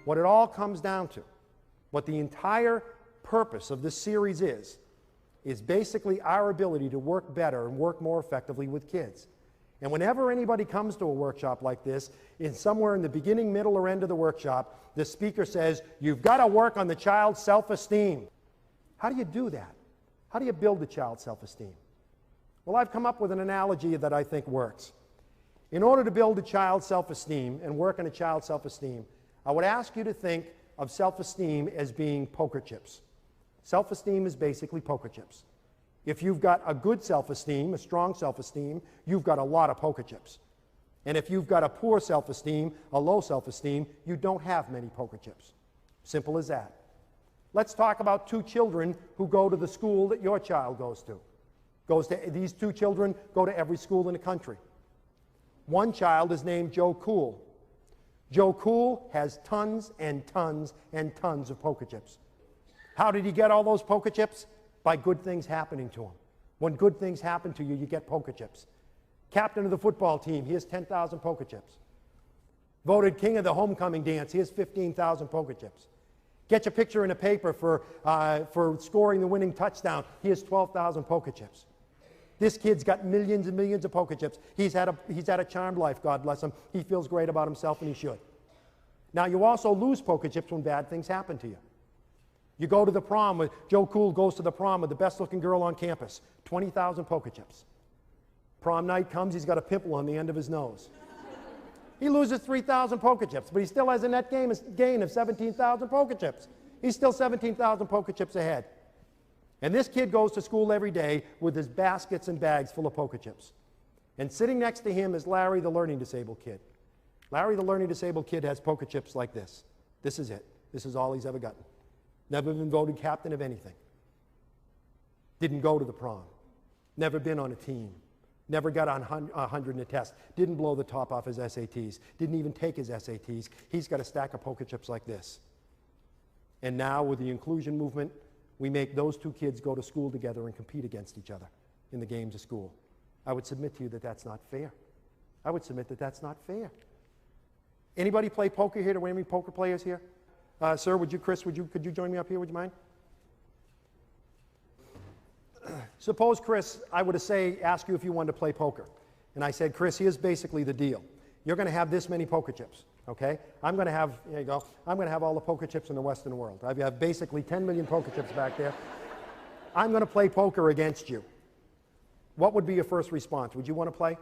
what it all comes down to, what the entire purpose of this series is basically our ability to work better and work more effectively with kids. And whenever anybody comes to a workshop like this, somewhere in the beginning, middle, or end of the workshop, the speaker says, you've got to work on the child's self-esteem. How do you do that? How do you build the child's self-esteem? Well, I've come up with an analogy that I think works. In order to build a child's self-esteem and work on a child's self-esteem, I would ask you to think of self-esteem as being poker chips. Self-esteem is basically poker chips. If you've got a good self-esteem, a strong self-esteem, you've got a lot of poker chips. And if you've got a poor self-esteem, a low self-esteem, you don't have many poker chips. Simple as that. Let's talk about two children who go to the school that your child goes to. These two children go to every school in the country. One child is named Joe Cool. Joe Cool has tons and tons and tons of poker chips. How did he get all those poker chips? By good things happening to him. When good things happen to you, you get poker chips. Captain of the football team, he has 10,000 poker chips. Voted king of the homecoming dance, he has 15,000 poker chips. Get your picture in a paper for scoring the winning touchdown, he has 12,000 poker chips. This kid's got millions and millions of poker chips. He's had a charmed life, God bless him. He feels great about himself, and he should. Now, you also lose poker chips when bad things happen to you. You go to the prom, Joe Cool goes to the prom with the best-looking girl on campus, 20,000 poker chips. Prom night comes, he's got a pimple on the end of his nose. He loses 3,000 poker chips, but he still has a net gain of 17,000 poker chips. He's still 17,000 poker chips ahead. And this kid goes to school every day with his baskets and bags full of poker chips. And sitting next to him is Larry, the learning disabled kid. Larry, the learning disabled kid, has poker chips like this. This is it. This is all he's ever gotten. Never been voted captain of anything. Didn't go to the prom. Never been on a team. Never got on 100 in a test. Didn't blow the top off his SATs. Didn't even take his SATs. He's got a stack of poker chips like this. And now with the inclusion movement, we make those two kids go to school together and compete against each other in the games of school. I would submit to you that that's not fair. I would submit that that's not fair. Anybody play poker here? Do we have any poker players here? Sir, Chris, could you join me up here? Would you mind? Suppose, Chris, I were to ask you if you wanted to play poker. And I said, Chris, here's basically the deal. You're going to have this many poker chips, okay? I'm going to have, here you go, I'm going to have all the poker chips in the Western world. I have basically 10 million poker chips back there. I'm going to play poker against you. What would be your first response? Would you want to play?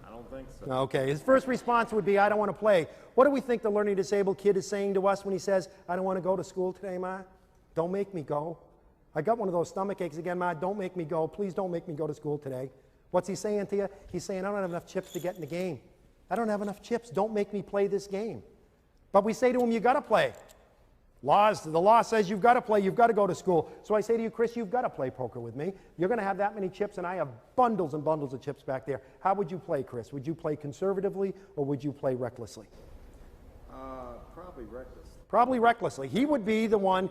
I don't think so. Okay, his first response would be, I don't want to play. What do we think the learning disabled kid is saying to us when he says, I don't want to go to school today, Ma? Don't make me go. I got one of those stomach aches again, Ma. Don't make me go. Please don't make me go to school today. What's he saying to you? He's saying, I don't have enough chips to get in the game. I don't have enough chips. Don't make me play this game. But we say to him, you got to play. The law says you've got to play, you've got to go to school. So I say to you, Chris, you've got to play poker with me. You're going to have that many chips, and I have bundles and bundles of chips back there. How would you play, Chris? Would you play conservatively, or would you play recklessly? Probably reckless. Probably recklessly. He would be one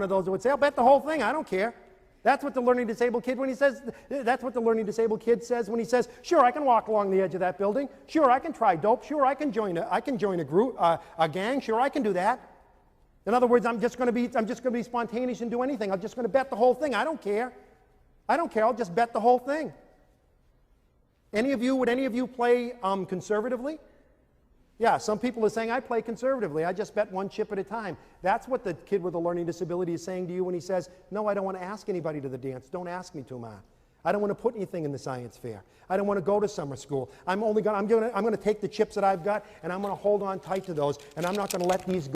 of those that would say, I'll bet the whole thing, I don't care. That's what the learning disabled kid that's what the learning disabled kid says when he says, sure, I can walk along the edge of that building. Sure, I can try dope. Sure, I can join a group, a gang. Sure, I can do that. In other words, I'm just going to be spontaneous and do anything. I'm just going to bet the whole thing. I don't care. I don't care. I'll just bet the whole thing. Would any of you play conservatively? Yeah, some people are saying, I play conservatively. I just bet one chip at a time. That's what the kid with a learning disability is saying to you when he says, no, I don't want to ask anybody to the dance. Don't ask me to, Ma. I don't want to put anything in the science fair. I don't want to go to summer school. I'm going to take the chips that I've got, and I'm going to hold on tight to those, and I'm not going to let these go.